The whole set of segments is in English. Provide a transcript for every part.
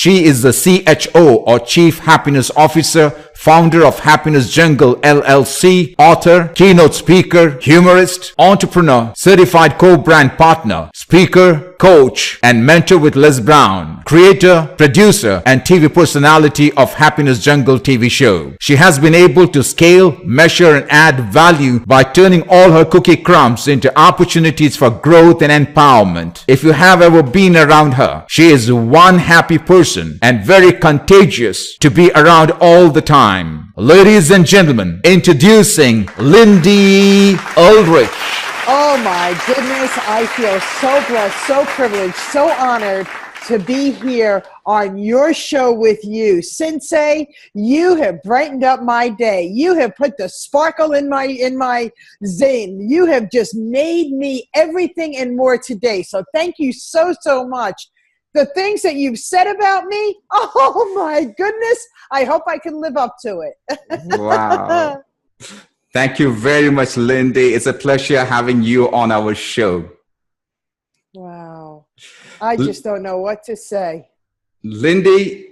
She is the CHO or Chief Happiness Officer, founder of Happiness Jungle LLC, author, keynote speaker, humorist, entrepreneur, certified co-brand partner, speaker, coach, and mentor with Les Brown, creator, producer, and TV personality of Happiness Jungle TV show. She has been able to scale, measure, and add value by turning all her cookie crumbs into opportunities for growth and empowerment. If you have ever been around her, she is one happy person and very contagious to be around all the time. Ladies and gentlemen, introducing Lindy Audrey. Oh my goodness, I feel so blessed, so privileged, so honored to be here on your show with you. Sensei, you have brightened up my day. You have put the sparkle in my zen. You have just made me everything and more today. So thank you so much. The things that you've said about me, oh my goodness, I hope I can live up to it. Wow. Thank you very much, Lindy. It's a pleasure having you on our show. Wow. I just don't know what to say. Lindy,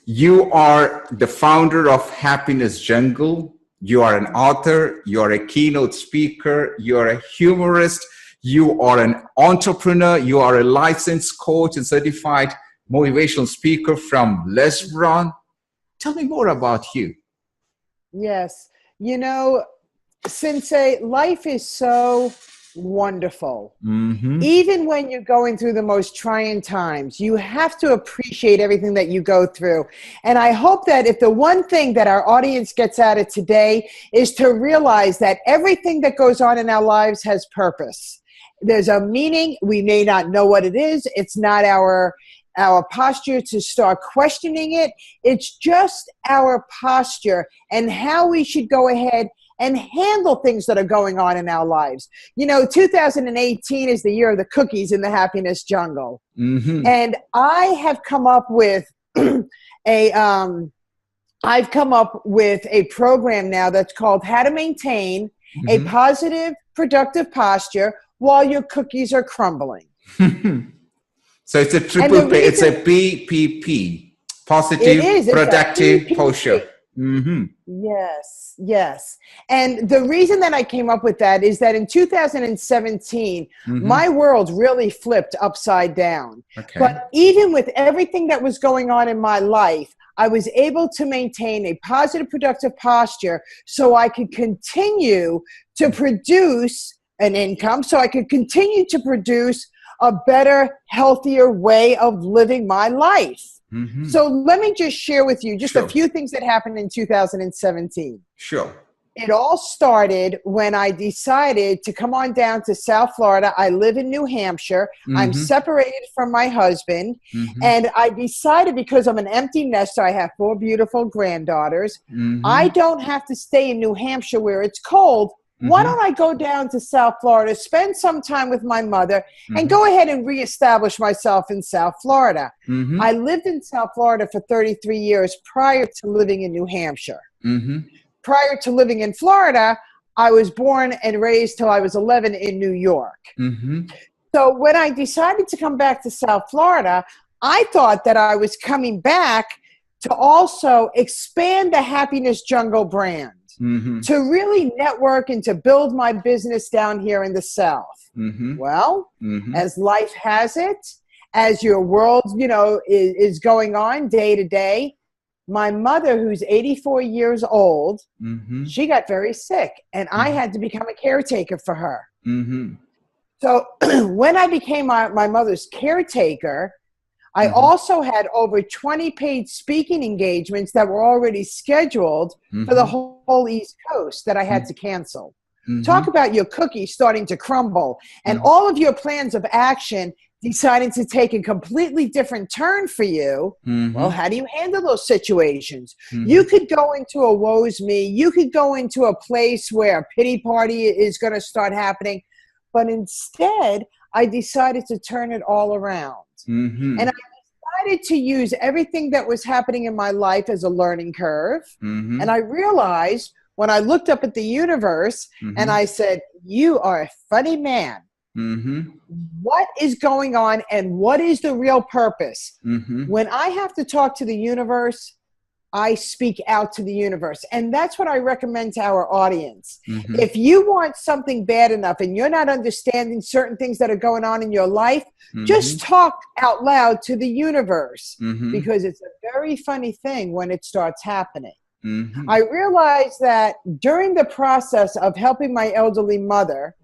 you are the founder of Happiness Jungle. You are an author. You are a keynote speaker. You are a humorist. You are an entrepreneur. You are a licensed coach and certified motivational speaker from Les Brown. Tell me more about you. Yes. You know, Sensei, life is so wonderful. Mm-hmm. Even when you're going through the most trying times, you have to appreciate everything that you go through. And I hope that if the one thing that our audience gets out of today is to realize that everything that goes on in our lives has purpose. There's a meaning. We may not know what it is. It's not our posture to start questioning it. It's just our posture and how we should go ahead and handle things that are going on in our lives. You know, 2018 is the year of the cookies in the Happiness Jungle. Mm-hmm. And I have come up with a program now that's called How to Maintain a Positive, Productive Posture While Your Cookies Are Crumbling. So it's a triple P. It's a PPP, positive, productive posture. Mm-hmm. Yes, yes. And the reason that I came up with that is that in 2017, my world really flipped upside down. Okay. But even with everything that was going on in my life, I was able to maintain a positive, productive posture so I could continue to produce an income, so I could continue to produce a better, healthier way of living my life. Mm-hmm. So let me just share with you just Sure. a few things that happened in 2017. Sure. It all started when I decided to come on down to South Florida. I live in New Hampshire. I'm separated from my husband. And I decided, because I'm an empty nester, I have 4 beautiful granddaughters. I don't have to stay in New Hampshire where it's cold. Why don't I go down to South Florida, spend some time with my mother, and go ahead and reestablish myself in South Florida? I lived in South Florida for 33 years prior to living in New Hampshire. Prior to living in Florida, I was born and raised till I was 11 in New York. So when I decided to come back to South Florida, I thought that I was coming back to also expand the Happiness Jungle brand. To really network and to build my business down here in the South. Well, as life has it, as your world, you know, is going on day to day, my mother, who's 84 years old, she got very sick, and I had to become a caretaker for her. So when I became my mother's caretaker, I also had over 20 paid speaking engagements that were already scheduled for the whole East Coast that I had to cancel. Talk about your cookies starting to crumble and all of your plans of action deciding to take a completely different turn for you. Well, how do you handle those situations? You could go into a woe's me. You could go into a place where a pity party is going to start happening. But instead, I decided to turn it all around. And I decided to use everything that was happening in my life as a learning curve. And I realized when I looked up at the universe and I said, you are a funny man. Mm-hmm. What is going on and what is the real purpose? Mm-hmm. When I have to talk to the universe, I speak out to the universe. And that's what I recommend to our audience. Mm-hmm. If you want something bad enough and you're not understanding certain things that are going on in your life, just talk out loud to the universe, because it's a very funny thing when it starts happening. I realized that during the process of helping my elderly mother,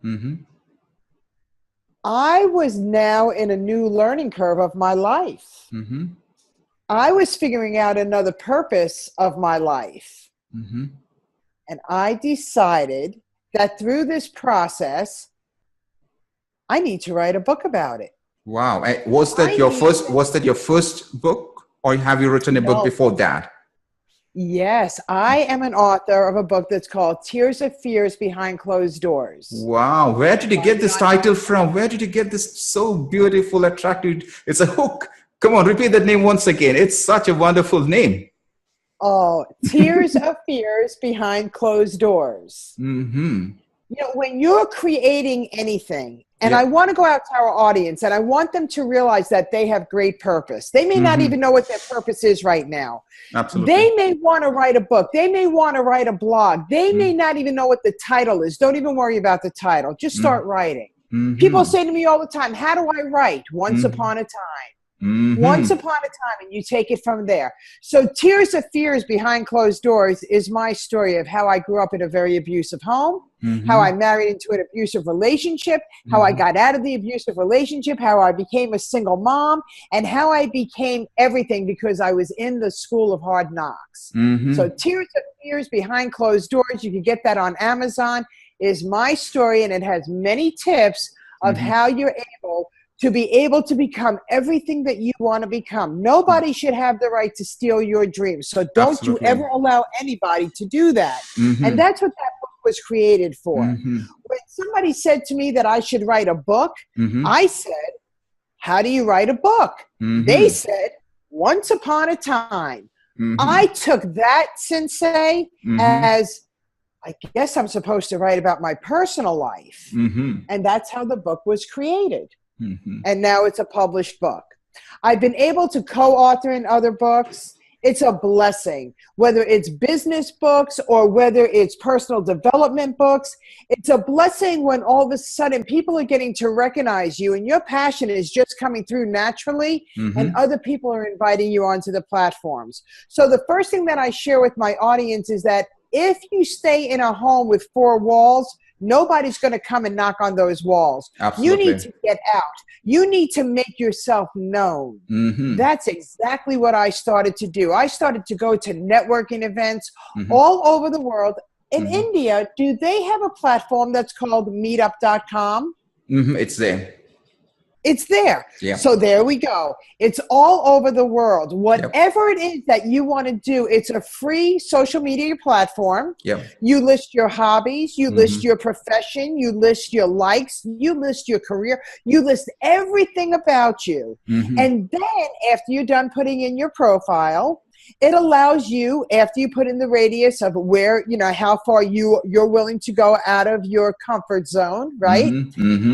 I was now in a new learning curve of my life. I was figuring out another purpose of my life. And I decided that through this process, I need to write a book about it. Wow. Was that your first book, or have you written a book before that? Yes, I am an author of a book that's called Tears of Fears Behind Closed Doors. Wow. Where did you get this title from? Where did you get this so beautiful, attractive? It's a hook. Come on, repeat that name once again. It's such a wonderful name. Oh, Tears of Fears Behind Closed Doors. You know, when you're creating anything, and I want to go out to our audience, and I want them to realize that they have great purpose. They may not even know what their purpose is right now. Absolutely. They may want to write a book. They may want to write a blog. They may not even know what the title is. Don't even worry about the title. Just start writing. People say to me all the time, how do I write? Once upon a time. Once upon a time, and you take it from there. So Tears of Fears Behind Closed Doors is my story of how I grew up in a very abusive home, how I married into an abusive relationship, how I got out of the abusive relationship, how I became a single mom, and how I became everything because I was in the school of hard knocks. So Tears of Fears Behind Closed Doors, you can get that on Amazon, is my story, and it has many tips of how you're able to be able to become everything that you want to become. Nobody should have the right to steal your dreams. So don't you ever allow anybody to do that. And that's what that book was created for. When somebody said to me that I should write a book, I said, how do you write a book? They said, once upon a time. I took that, Sensei, as I guess I'm supposed to write about my personal life. And that's how the book was created. And now it's a published book. I've been able to co-author in other books. It's a blessing, whether it's business books or whether it's personal development books. It's a blessing when all of a sudden people are getting to recognize you and your passion is just coming through naturally, and other people are inviting you onto the platforms. So the first thing that I share with my audience is that if you stay in a home with four walls, nobody's going to come and knock on those walls. Absolutely. You need to get out. You need to make yourself known. That's exactly what I started to do. I started to go to networking events all over the world. In India, do they have a platform that's called meetup.com? It's there. It's there. Yeah. So there we go. It's all over the world. Whatever it is that you want to do, it's a free social media platform. You list your hobbies, you list your profession, you list your likes, you list your career, you list everything about you. And then after you're done putting in your profile, it allows you, after you put in the radius of where, you know, how far you're willing to go out of your comfort zone, right?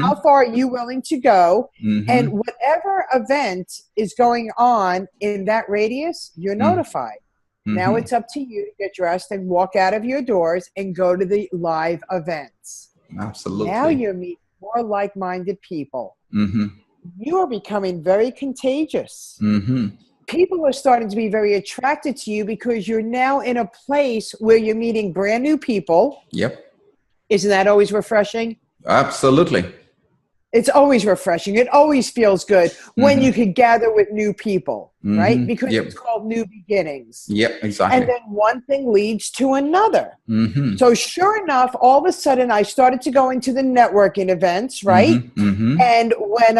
How far are you willing to go? And whatever event is going on in that radius, you're notified. Now it's up to you to get dressed and walk out of your doors and go to the live events. Absolutely. Now you're meeting more like-minded people. You are becoming very contagious. People are starting to be very attracted to you because you're now in a place where you're meeting brand new people. Isn't that always refreshing? Absolutely. It's always refreshing. It always feels good when you can gather with new people, right? Because it's called new beginnings. Exactly. And then one thing leads to another. So sure enough, all of a sudden I started to go into the networking events, right? And when,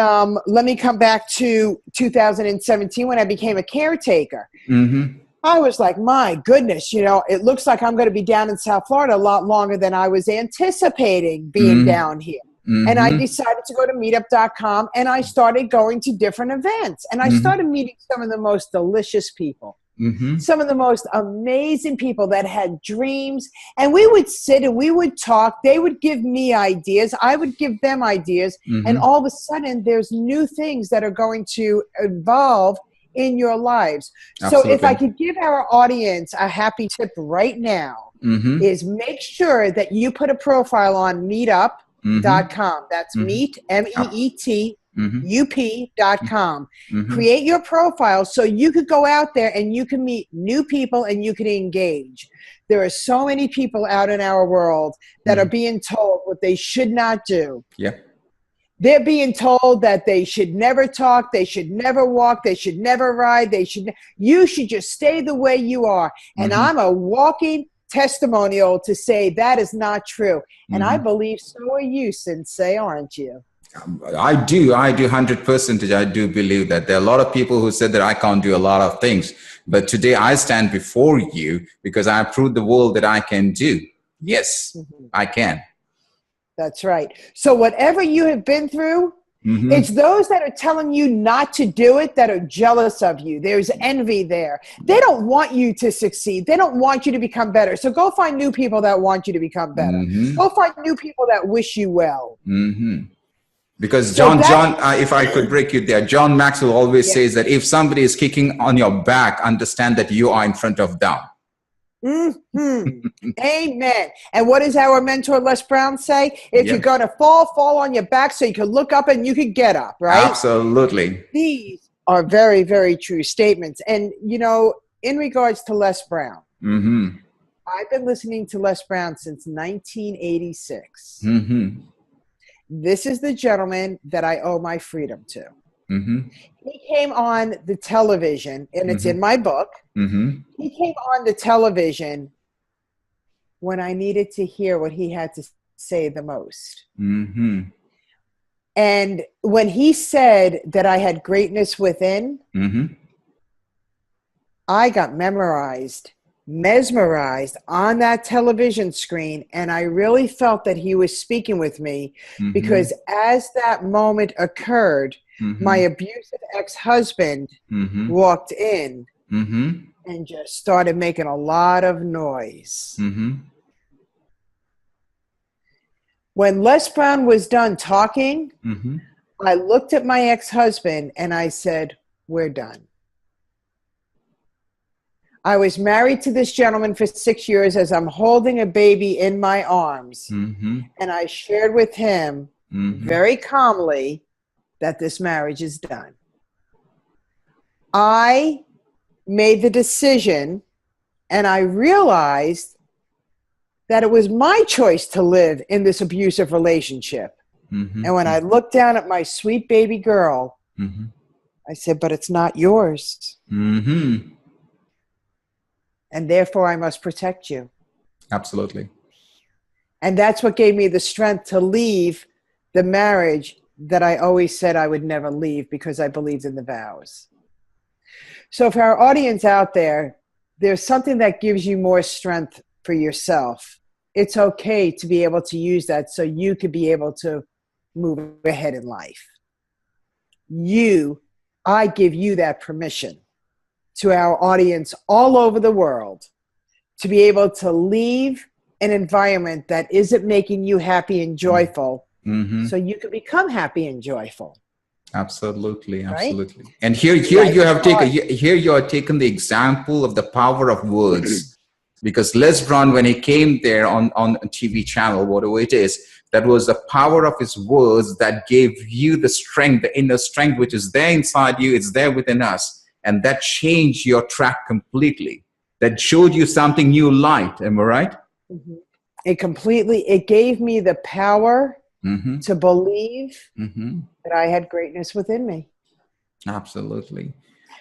let me come back to 2017 when I became a caretaker. I was like, my goodness, you know, it looks like I'm going to be down in South Florida a lot longer than I was anticipating being down here. And I decided to go to meetup.com and I started going to different events and I started meeting some of the most delicious people. Some of the most amazing people that had dreams. And we would sit and we would talk. They would give me ideas. I would give them ideas. And all of a sudden, there's new things that are going to evolve in your lives. Absolutely. So if I could give our audience a happy tip right now, is make sure that you put a profile on meetup.com. That's meet, MEET, up.com. Create your profile so you could go out there and you can meet new people and you can engage. There are so many people out in our world that are being told what they should not do. Yeah. They're being told that they should never talk, they should never walk, they should never ride, you should just stay the way you are. And I'm a walking testimonial to say that is not true. And I believe so are you, Sensei, aren't you? I do 100%. I do believe that. There are a lot of people who said that I can't do a lot of things. But today I stand before you because I proved the world that I can do. Yes, I can. That's right. So whatever you have been through, it's those that are telling you not to do it that are jealous of you. There's envy there. They don't want you to succeed. They don't want you to become better. So go find new people that want you to become better. Go find new people that wish you well. Because John, if I could break you there, John Maxwell always says that if somebody is kicking on your back, understand that you are in front of them. Amen. And what does our mentor Les Brown say? If you're going to fall on your back so you can look up and you can get up, right? Absolutely. These are very, very true statements. And, you know, in regards to Les Brown, I've been listening to Les Brown since 1986. This is the gentleman that I owe my freedom to. He came on the television, and it's in my book. He came on the television when I needed to hear what he had to say the most. And when he said that I had greatness within, I got mesmerized on that television screen, and I really felt that he was speaking with me because as that moment occurred, my abusive ex-husband walked in and just started making a lot of noise. When Les Brown was done talking, I looked at my ex-husband and I said, "We're done." I was married to this gentleman for 6 years as I'm holding a baby in my arms. And I shared with him very calmly that this marriage is done. I made the decision and I realized that it was my choice to live in this abusive relationship. And when I looked down at my sweet baby girl, I said, "But it's not yours. And therefore I must protect you." Absolutely. And that's what gave me the strength to leave the marriage that I always said I would never leave because I believed in the vows. So for our audience out there, there's something that gives you more strength for yourself. It's okay to be able to use that so you could be able to move ahead in life. I give you that permission to our audience all over the world to be able to leave an environment that isn't making you happy and joyful so you can become happy and joyful. Absolutely. Right? And here you are taking the example of the power of words. Because Les Brown, when he came there on a TV channel, whatever it is, that was the power of his words that gave you the strength, the inner strength, which is there inside you. It's there within us. And that changed your track completely. That showed you something new light. Am I right? It gave me the power to believe that I had greatness within me. Absolutely.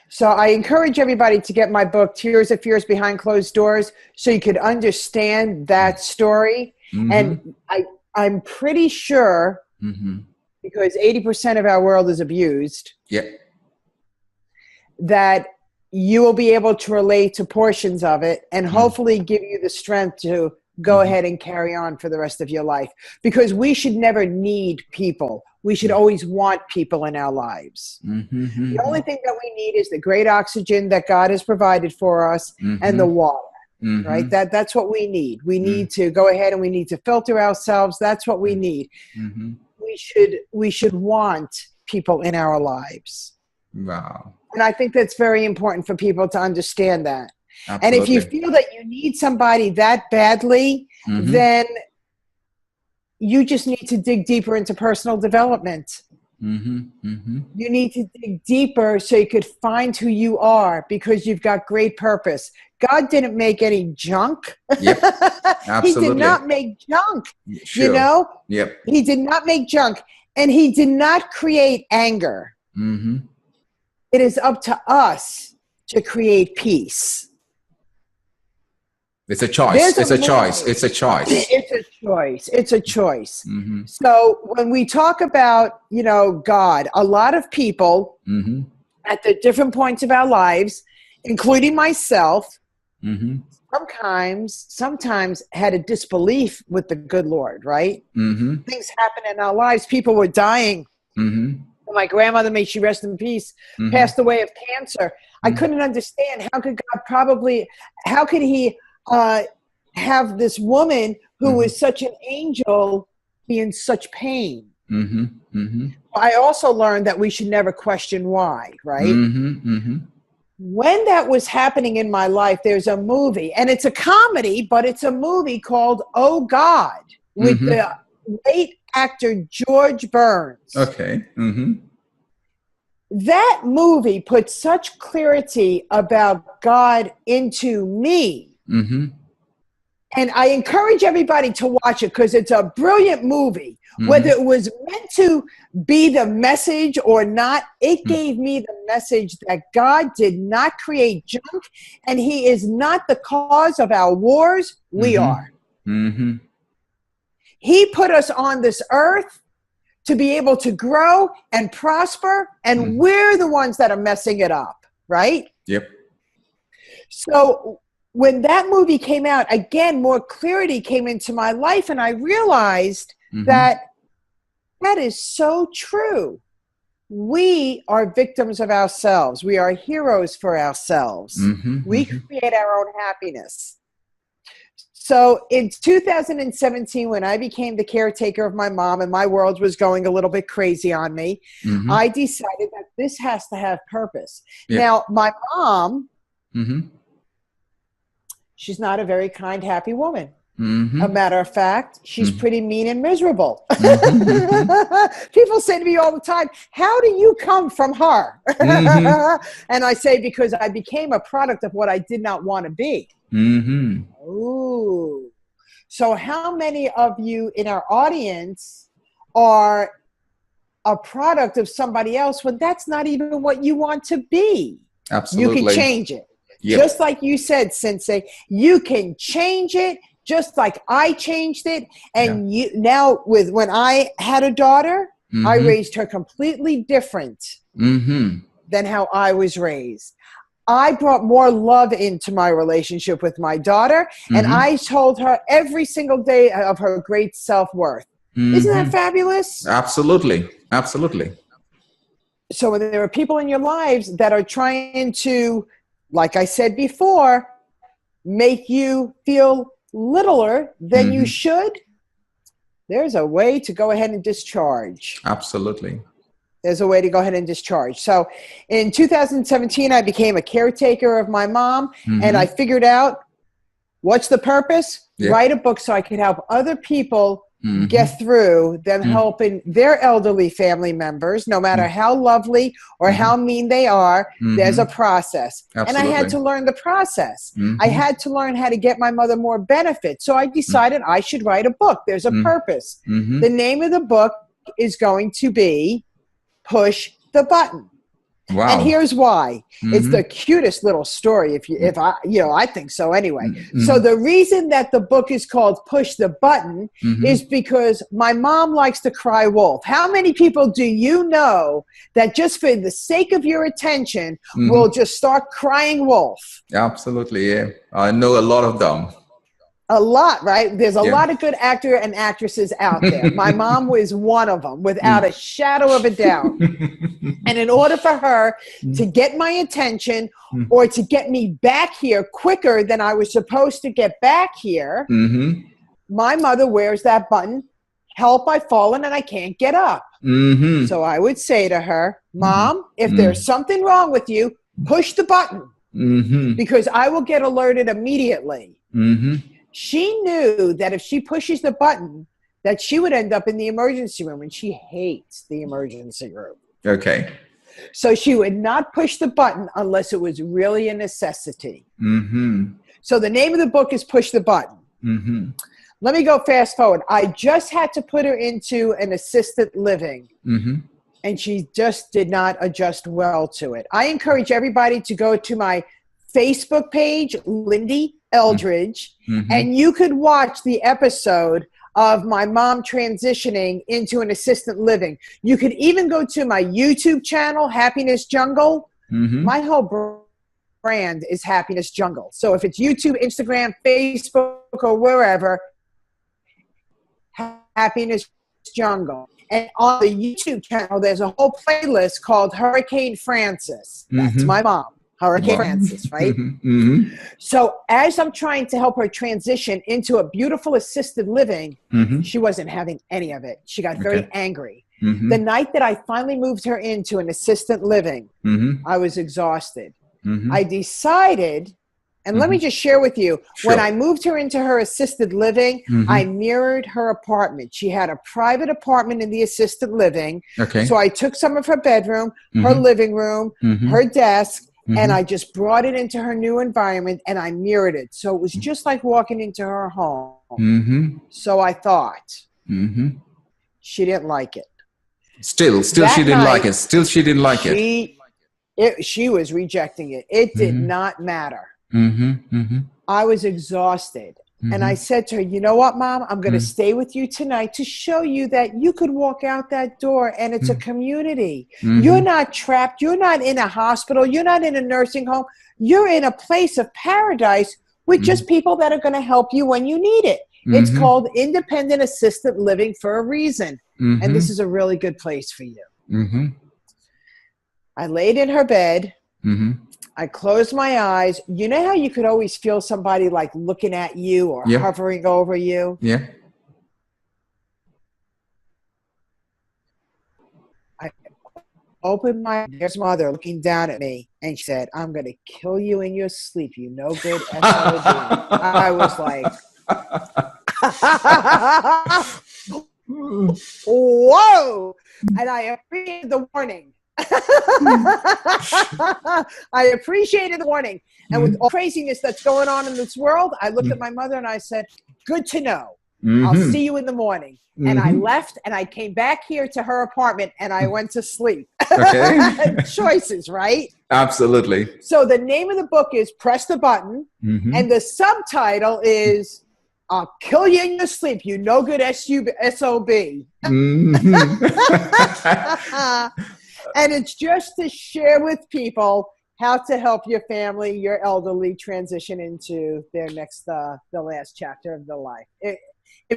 So I encourage everybody to get my book, Tears of Fears Behind Closed Doors, so you could understand that story. And I'm pretty sure, because 80% of our world is abused, that you will be able to relate to portions of it and hopefully give you the strength to go ahead and carry on for the rest of your life. Because we should never need people. We should always want people in our lives. The only thing that we need is the great oxygen that God has provided for us and the water. Right? That's what we need. We need to go ahead and we need to filter ourselves. That's what we need. We should want people in our lives. Wow. And I think that's very important for people to understand that. Absolutely. And if you feel that you need somebody that badly, then you just need to dig deeper into personal development. You need to dig deeper so you could find who you are, because you've got great purpose. God didn't make any junk. Yep. Absolutely. He did not make junk. Sure. You know? Yep. He did not make junk. And he did not create anger. It is up to us to create peace. It's a choice. It's a choice. It's a choice. It's a choice. It's a choice. So when we talk about, you know, God, a lot of people at the different points of our lives, including myself, sometimes had a disbelief with the good Lord, right? Things happen in our lives. People were dying. My grandmother, may she rest in peace, passed away of cancer. I couldn't understand, how could he have this woman who was such an angel be in such pain? I also learned that we should never question why, right? When that was happening in my life, there's a movie, and it's a comedy, but it's a movie called Oh God, with the late actor George Burns. Okay. That movie put such clarity about God into me. And I encourage everybody to watch it, because it's a brilliant movie. Whether it was meant to be the message or not, it gave me the message that God did not create junk, and he is not the cause of our wars. We are. He put us on this earth to be able to grow and prosper, and we're the ones that are messing it up, right? Yep. So when that movie came out, again, more clarity came into my life, and I realized that is so true. We are victims of ourselves. We are heroes for ourselves. We create our own happiness. So in 2017, when I became the caretaker of my mom and my world was going a little bit crazy on me, I decided that this has to have purpose. Now, my mom, she's not a very kind, happy woman. A matter of fact, she's pretty mean and miserable. People say to me all the time, how do you come from her? And I say, because I became a product of what I did not want to be. Ooh. So how many of you in our audience are a product of somebody else when that's not even what you want to be? Absolutely. You can change it. Yep. Just like you said, Sensei, you can change it. Just like I changed it. And you now, when I had a daughter, I raised her completely different than how I was raised. I brought more love into my relationship with my daughter, and I told her every single day of her great self-worth. Isn't that fabulous? Absolutely. Absolutely. So when there are people in your lives that are trying to, like I said before, make you feel littler than you should, there's a way to go ahead and discharge. Absolutely. There's a way to go ahead and discharge. So in 2017, I became a caretaker of my mom, and I figured out what's the purpose? Write a book so I could help other people get through them helping their elderly family members, no matter how lovely or how mean they are. There's a process. Absolutely. And I had to learn the process. I had to learn how to get my mother more benefits. So I decided I should write a book. There's a purpose. The name of the book is going to be Push the Button. Wow. And here's why. It's the cutest little story, if I think so anyway. So the reason that the book is called Push the Button is because my mom likes to cry wolf. How many people do you know that just for the sake of your attention will just start crying wolf? Absolutely, yeah. I know a lot of them. A lot, right? There's a lot of good actor and actresses out there. My mom was one of them, without a shadow of a doubt. And in order for her to get my attention or to get me back here quicker than I was supposed to get back here, my mother wears that button, help, I've fallen and I can't get up. So I would say to her, Mom, if there's something wrong with you, push the button because I will get alerted immediately. She knew that if she pushes the button, that she would end up in the emergency room, and she hates the emergency room. Okay. So she would not push the button unless it was really a necessity. So the name of the book is Push the Button. Let me go fast forward. I just had to put her into an assisted living, and she just did not adjust well to it. I encourage everybody to go to my Facebook page, Lindy Eldridge, and you could watch the episode of my mom transitioning into an assisted living. You could even go to my YouTube channel, Happiness Jungle. My whole brand is Happiness Jungle. So if it's YouTube, Instagram, Facebook, or wherever, Happiness Jungle. And on the YouTube channel, there's a whole playlist called Hurricane Francis. That's my mom. Hurricane Francis, right? So as I'm trying to help her transition into a beautiful assisted living, she wasn't having any of it. She got very angry. The night that I finally moved her into an assisted living, I was exhausted. I decided, and let me just share with you, when I moved her into her assisted living, I mirrored her apartment. She had a private apartment in the assisted living. So I took some of her bedroom, her living room, her desk, and I just brought it into her new environment, and I mirrored it. So it was just like walking into her home. So I thought, she didn't like it. Still she didn't like it. Still she didn't like it. She was rejecting it. It did not matter. I was exhausted. And I said to her, you know what, Mom? I'm going to stay with you tonight to show you that you could walk out that door and it's a community. You're not trapped. You're not in a hospital. You're not in a nursing home. You're in a place of paradise with just people that are going to help you when you need it. It's called independent assisted living for a reason. And this is a really good place for you. I laid in her bed. I closed my eyes. You know how you could always feel somebody like looking at you or hovering over you? Yeah. I opened my eyes. There's mother looking down at me, and she said, I'm going to kill you in your sleep, you no good SOB. I was like, whoa. And I appreciated the warning. I appreciated the warning. And with all craziness that's going on in this world, I looked at my mother and I said, good to know. I'll see you in the morning. And I left and I came back here to her apartment and I went to sleep. Choices, right? Absolutely. So the name of the book is Press the Button. And the subtitle is I'll kill you in your sleep, you no good SOB. And it's just to share with people how to help your family, your elderly transition into their next, the last chapter of their life. It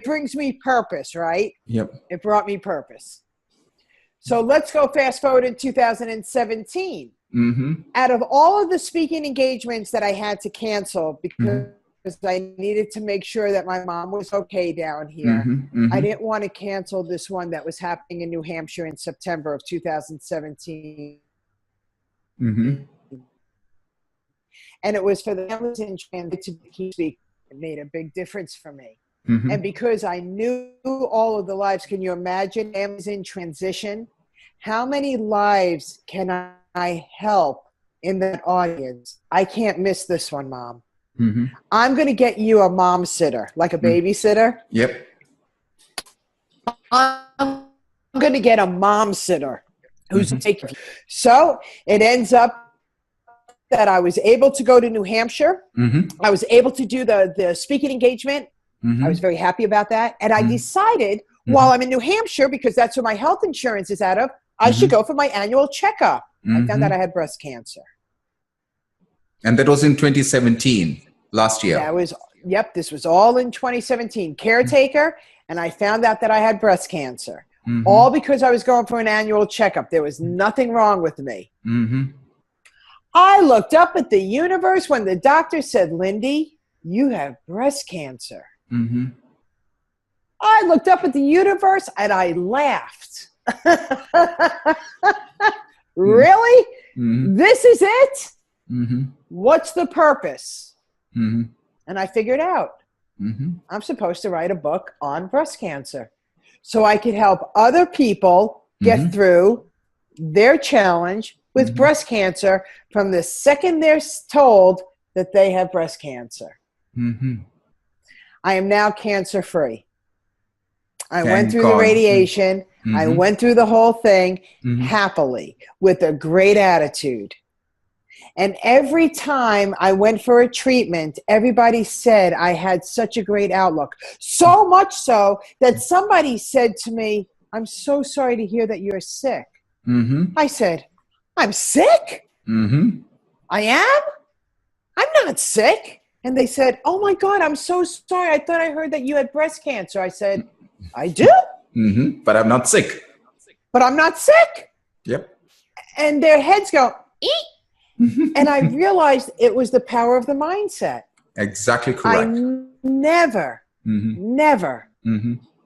brings me purpose, right? Yep. It brought me purpose. So let's go fast forward in 2017. Out of all of the speaking engagements that I had to cancel because I needed to make sure that my mom was okay down here. I didn't want to cancel this one that was happening in New Hampshire in September of 2017. And it was for the families in transit to keep speaking. It made a big difference for me. And because I knew all of the lives, can you imagine families in transition? How many lives can I help in that audience? I can't miss this one, Mom. I'm going to get you a mom sitter, like a babysitter. Yep. I'm going to get a mom sitter who's taking. So it ends up that I was able to go to New Hampshire. I was able to do the speaking engagement. I was very happy about that. And I decided while I'm in New Hampshire, because that's where my health insurance is out of, I should go for my annual checkup. I found out I had breast cancer. And that was in 2017, last year. Yep, this was all in 2017. Caretaker, and I found out that I had breast cancer. All because I was going for an annual checkup. There was nothing wrong with me. I looked up at the universe when the doctor said, Lindy, you have breast cancer. I looked up at the universe and I laughed. Really? This is it? What's the purpose? And I figured out I'm supposed to write a book on breast cancer so I could help other people get through their challenge with breast cancer from the second they're told that they have breast cancer. I am now cancer-free. I went through the radiation. I went through the whole thing happily with a great attitude. And every time I went for a treatment, everybody said I had such a great outlook. So much so that somebody said to me, I'm so sorry to hear that you're sick. I said, I'm sick? I am? I'm not sick. And they said, oh my God, I'm so sorry. I thought I heard that you had breast cancer. I said, I do. But I'm not sick. But I'm not sick. Yep. And their heads go, eek. And I realized it was the power of the mindset. Exactly correct. I never, never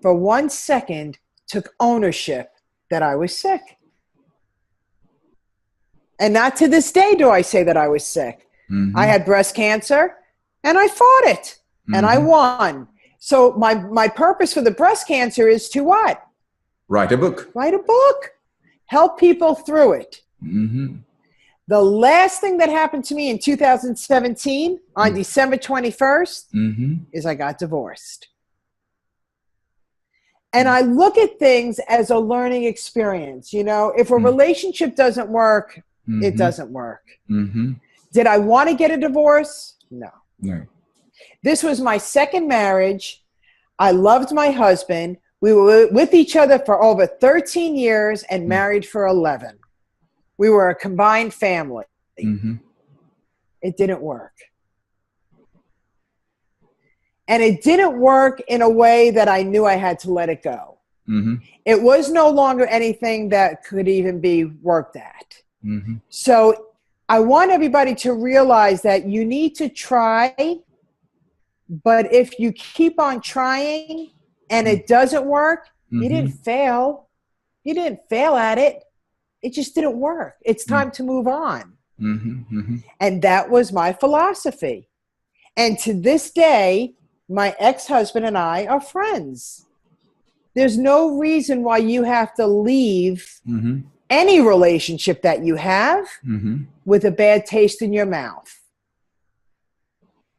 for 1 second took ownership that I was sick. And not to this day do I say that I was sick. I had breast cancer and I fought it and I won. So my purpose for the breast cancer is to what? Write a book. Write a book. Help people through it. The last thing that happened to me in 2017 on December 21st is I got divorced. And I look at things as a learning experience. You know, if a relationship doesn't work, it doesn't work. Did I want to get a divorce? No. This was my second marriage. I loved my husband. We were with each other for over 13 years and married for 11. We were a combined family. It didn't work. And it didn't work in a way that I knew I had to let it go. It was no longer anything that could even be worked at. So I want everybody to realize that you need to try, but if you keep on trying and it doesn't work, you didn't fail. You didn't fail at it. It just didn't work. It's time to move on. And that was my philosophy. And to this day, my ex-husband and I are friends. There's no reason why you have to leave any relationship that you have with a bad taste in your mouth.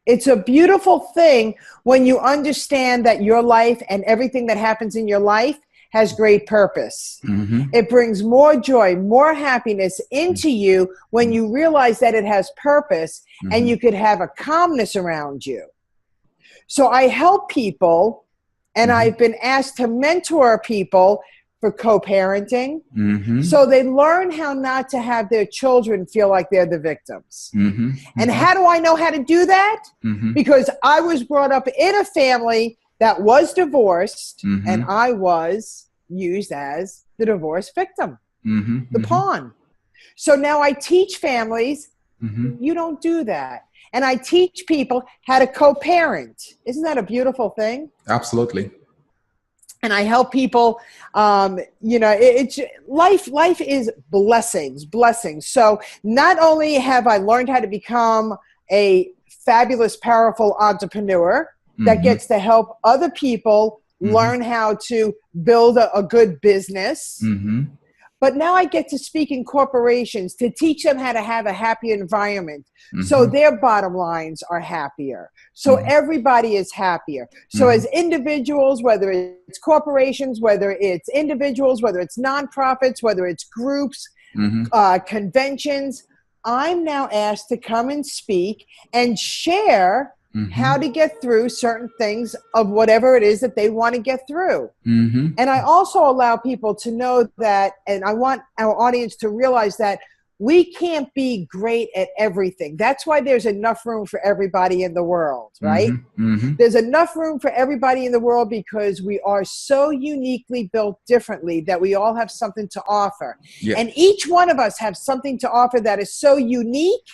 It's a beautiful thing when you understand that your life and everything that happens in your life has great purpose. It brings more joy, more happiness into you when you realize that it has purpose and you could have a calmness around you. So I help people, and I've been asked to mentor people for co-parenting. So they learn how not to have their children feel like they're the victims. And how do I know how to do that? Because I was brought up in a family that was divorced, and I was used as the divorce victim, the pawn. So now I teach families, you don't do that. And I teach people how to co-parent. Isn't that a beautiful thing? Absolutely. And I help people, you know, life is blessings. So not only have I learned how to become a fabulous, powerful entrepreneur that gets to help other people learn how to build a good business, but now I get to speak in corporations to teach them how to have a happy environment so their bottom lines are happier. So everybody is happier. So as individuals, whether it's corporations, whether it's individuals, whether it's nonprofits, whether it's groups, conventions, I'm now asked to come and speak and share how to get through certain things of whatever it is that they want to get through. And I also allow people to know that, and I want our audience to realize that we can't be great at everything. That's why there's enough room for everybody in the world, right? There's enough room for everybody in the world because we are so uniquely built differently that we all have something to offer. Yeah. And each one of us have something to offer that is so unique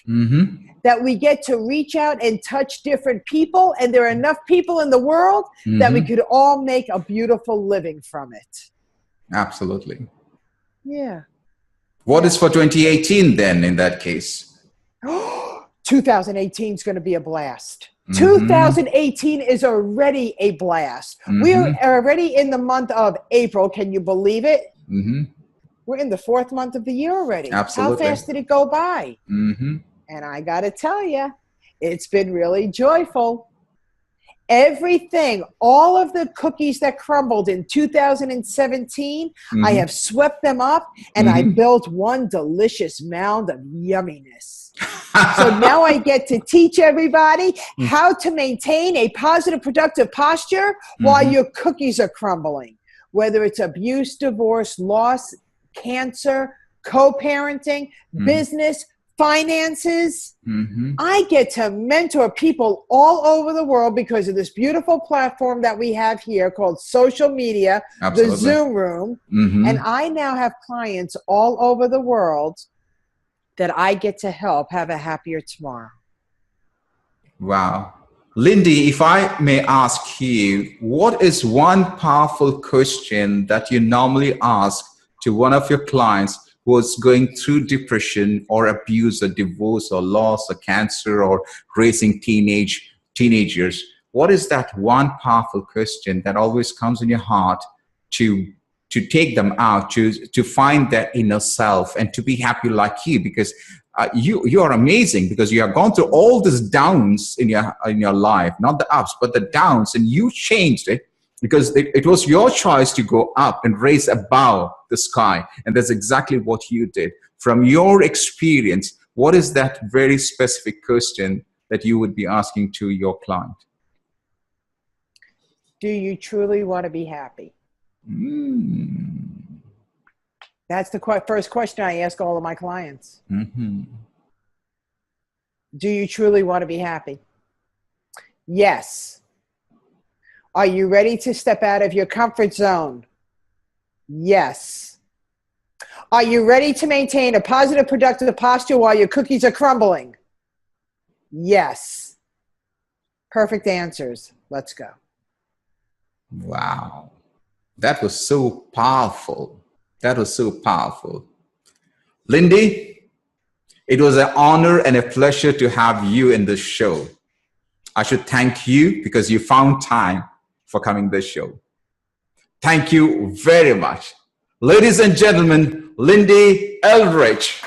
that we get to reach out and touch different people. And there are enough people in the world that we could all make a beautiful living from it. Absolutely. Yeah. What is for 2018 then in that case? 2018 is going to be a blast. 2018 is already a blast. We are already in the month of April. Can you believe it? We're in the 4th month of the year already. Absolutely. How fast did it go by? And I got to tell you, it's been really joyful. Everything, all of the cookies that crumbled in 2017, I have swept them up and I built one delicious mound of yumminess. So now I get to teach everybody how to maintain a positive, productive posture while your cookies are crumbling. Whether it's abuse, divorce, loss, cancer, co-parenting, business, finances. I get to mentor people all over the world because of this beautiful platform that we have here called social media, the Zoom room. And I now have clients all over the world that I get to help have a happier tomorrow. Wow. Lyn-Dee, if I may ask you, what is one powerful question that you normally ask to one of your clients who's going through depression or abuse or divorce or loss or cancer or raising teenagers? What is that one powerful question that always comes in your heart to take them out, to find their inner self and to be happy like you? Because you are amazing, because you have gone through all these downs in your life, not the ups, but the downs, and you changed it. Because it was your choice to go up and raise above the sky. And that's exactly what you did. From your experience, what is that very specific question that you would be asking to your client? Do you truly want to be happy? That's the first question I ask all of my clients. Do you truly want to be happy? Yes. Are you ready to step out of your comfort zone? Yes. Are you ready to maintain a positive, productive posture while your cookies are crumbling? Yes. Perfect answers. Let's go. Wow. That was so powerful. That was so powerful. Lyn-Dee, it was an honor and a pleasure to have you in this show. I should thank you because you found time for coming this show. Thank you very much. Ladies and gentlemen, Lindy Eldridge.